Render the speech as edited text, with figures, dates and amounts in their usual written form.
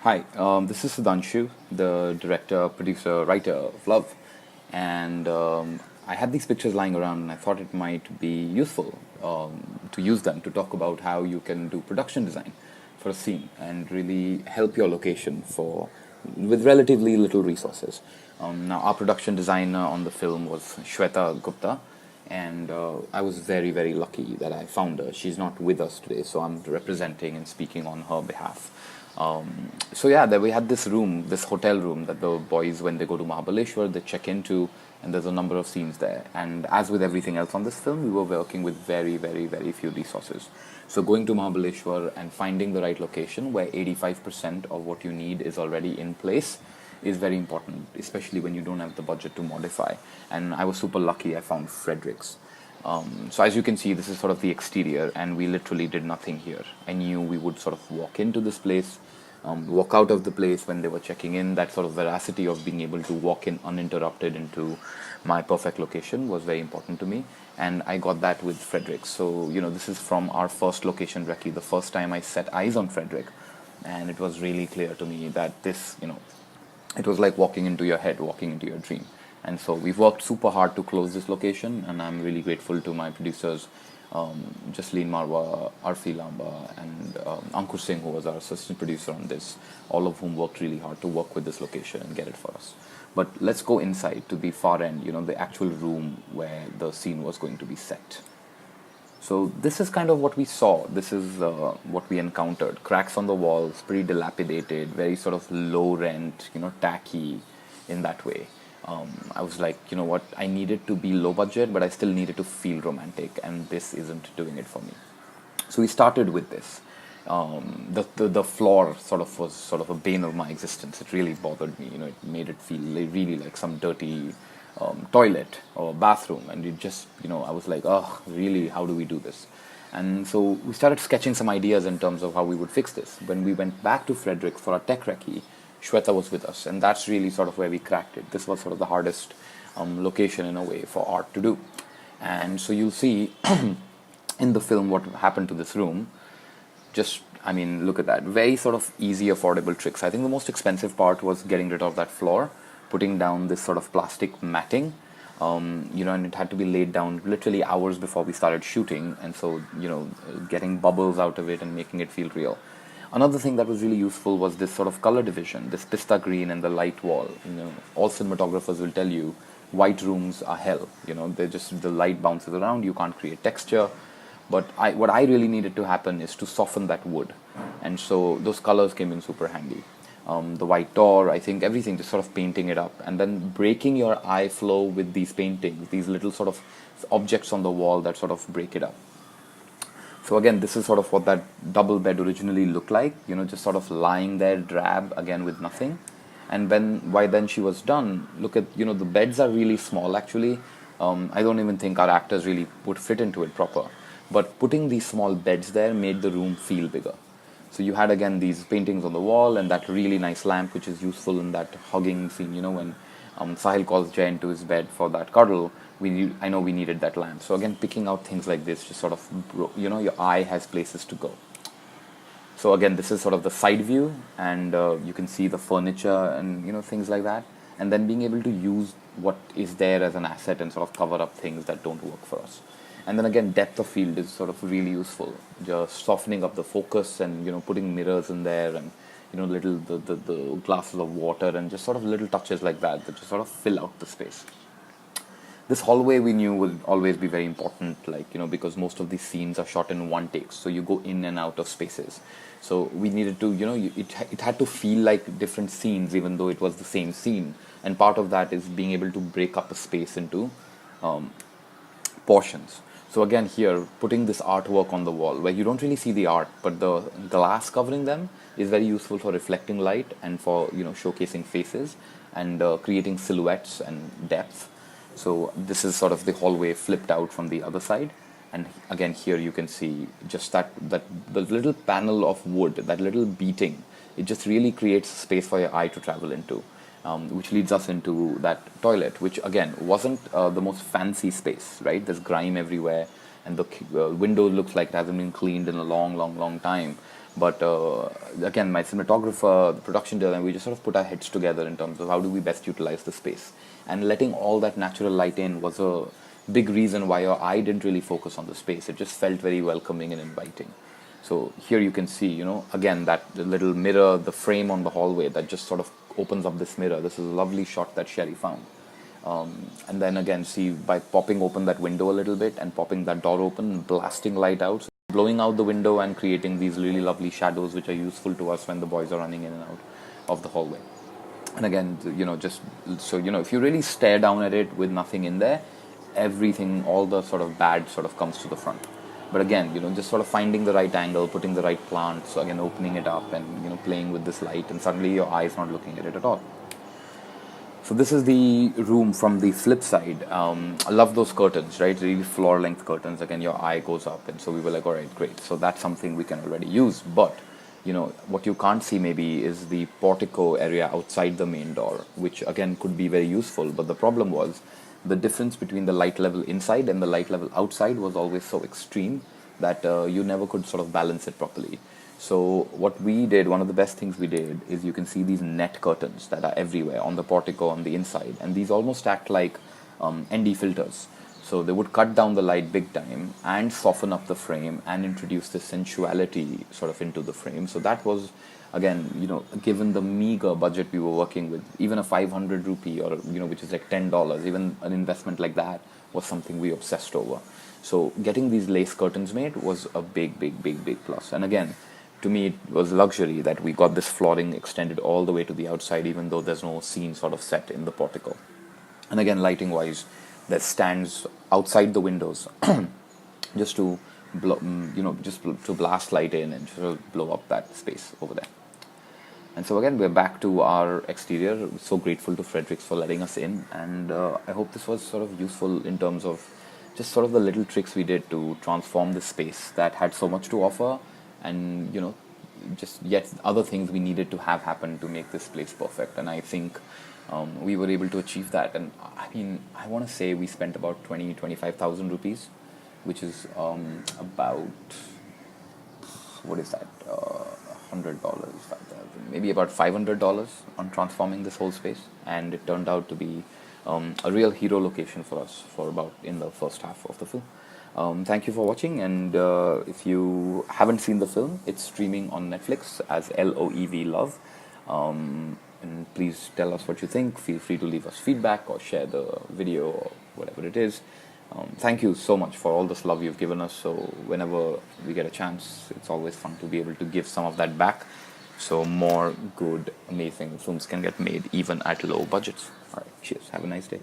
Hi, this is Sudhanshu, the director, producer, writer of Love, and I had these pictures lying around, and I thought it might be useful to use them to talk about how you can do production design for a scene and really help your location for with relatively little resources. Now, our production designer on the film was Sweta Gupta, and I was very, very lucky that I found her. She's not with us today, so I'm representing and speaking on her behalf. So yeah, there we had this room, this hotel room that the boys, when they go to Mahabaleshwar, they check into, and there's a number of scenes there. And as with everything else on this film, we were working with very, very, very few resources. So going to Mahabaleshwar and finding the right location where 85% of what you need is already in place is very important, especially when you don't have the budget to modify. And I was super lucky, I found Fredericks. So as you can see, this is sort of the exterior, and we literally did nothing here. I knew we would sort of walk into this place, walk out of the place when they were checking in. That sort of veracity of being able to walk in uninterrupted into my perfect location was very important to me, and I got that with Frederick. So this is from our first location recce, the first time I set eyes on Frederick, and it was really clear to me that this, it was like walking into your head, walking into your dream. And so we've worked super hard to close this location, and I'm really grateful to my producers, Jasleen, Marwah, Arfi, Lamba, and Ankur Singh, who was our assistant producer on this, all of whom worked really hard to work with this location and get it for us. But let's go inside to the far end, the actual room where the scene was going to be set. So this is kind of what we saw. This is what we encountered. Cracks on the walls, pretty dilapidated, very sort of low rent, tacky in that way. I was like, what, I needed to be low budget, but I still needed to feel romantic, and this isn't doing it for me. So we started with this. The floor sort of was sort of a bane of my existence. It really bothered me. It made it feel really like some dirty toilet or bathroom, and it just, I was like, oh, really, how do we do this? And so we started sketching some ideas in terms of how we would fix this. When we went back to Frederick for our tech recce, Shweta was with us, and that's really sort of where we cracked it. This was sort of the hardest location in a way for art to do. And so you'll see in the film what happened to this room. Look at that. Very sort of easy, affordable tricks. I think the most expensive part was getting rid of that floor, putting down this sort of plastic matting, and it had to be laid down literally hours before we started shooting. And so, getting bubbles out of it and making it feel real. Another thing that was really useful was this sort of color division, this pista green and the light wall. All cinematographers will tell you white rooms are hell. They're just, the light bounces around, you can't create texture. But what I really needed to happen is to soften that wood. And so those colors came in super handy. The white door, I think everything, just sort of painting it up. And then breaking your eye flow with these paintings, these little sort of objects on the wall that sort of break it up. So again, this is sort of what that double bed originally looked like, just sort of lying there drab, again with nothing. And by then she was done, look at, the beds are really small actually. I don't even think our actors really would fit into it proper. But putting these small beds there made the room feel bigger. So you had again these paintings on the wall and that really nice lamp, which is useful in that hugging scene, when Sahil calls Jay into his bed for that cuddle. I know we needed that lamp. So again, picking out things like this, just sort of, your eye has places to go. So again, this is sort of the side view, and you can see the furniture and, things like that. And then being able to use what is there as an asset and sort of cover up things that don't work for us. And then again, depth of field is sort of really useful. Just softening up the focus and, putting mirrors in there and, little, the glasses of water and just sort of little touches like that just sort of fill out the space. This hallway we knew would always be very important, because most of these scenes are shot in one take. So you go in and out of spaces. So we needed to, it had to feel like different scenes, even though it was the same scene. And part of that is being able to break up a space into portions. So again, here, putting this artwork on the wall, where you don't really see the art, but the glass covering them is very useful for reflecting light and for, showcasing faces and creating silhouettes and depth. So this is sort of the hallway flipped out from the other side. And again, here you can see just the little panel of wood, that little beating, it just really creates space for your eye to travel into, which leads us into that toilet, which again wasn't the most fancy space, right? There's grime everywhere, and the window looks like it hasn't been cleaned in a long time. But again, my cinematographer, the production designer, we just sort of put our heads together in terms of how do we best utilize the space. And letting all that natural light in was a big reason why your eye didn't really focus on the space. It just felt very welcoming and inviting. So here you can see, again, that the little mirror, the frame on the hallway that just sort of opens up this mirror. This is a lovely shot that Sherri found. And then again, see, by popping open that window a little bit and popping that door open, blasting light out, so blowing out the window and creating these really lovely shadows which are useful to us when the boys are running in and out of the hallway. And again, just so if you really stare down at it with nothing in there, everything, all the sort of bad sort of comes to the front. But again, just sort of finding the right angle, putting the right plant, so again, opening it up and, playing with this light, and suddenly your eye's not looking at it at all. So this is the room from the flip side. I love those curtains, right? Really floor length curtains. Again, your eye goes up, and so we were like, all right, great. So that's something we can already use. But what you can't see maybe is the portico area outside the main door, which again could be very useful. But the problem was the difference between the light level inside and the light level outside was always so extreme that you never could sort of balance it properly. So what we did, one of the best things we did, is you can see these net curtains that are everywhere on the portico on the inside, and these almost act like ND filters. So they would cut down the light big time and soften up the frame and introduce this sensuality sort of into the frame. So that was, again, given the meager budget we were working with, even a 500 rupee or, which is like $10, even an investment like that was something we obsessed over. So getting these lace curtains made was a big, big, big, big plus. And again, to me, it was luxury that we got this flooring extended all the way to the outside, even though there's no scene sort of set in the portico. And again, lighting wise, there's stands outside the windows just to to blast light in and sort of blow up that space over there. And so again, we're back to our exterior. So grateful to Fredericks for letting us in, and I hope this was sort of useful in terms of just sort of the little tricks we did to transform the space that had so much to offer, and just yet other things we needed to have happen to make this place perfect. And I think we were able to achieve that. And I mean, I want to say we spent about 25,000 rupees, which is about, what is that, $100, 5,000, maybe about $500 on transforming this whole space. And it turned out to be a real hero location for us for about in the first half of the film. Thank you for watching, and if you haven't seen the film, it's streaming on Netflix as LOEV Love. And please tell us what you think. Feel free to leave us feedback or share the video or whatever it is. Thank you so much for all this love you've given us. So whenever we get a chance, it's always fun to be able to give some of that back, so more good, amazing films can get made even at low budgets. All right, cheers. Have a nice day.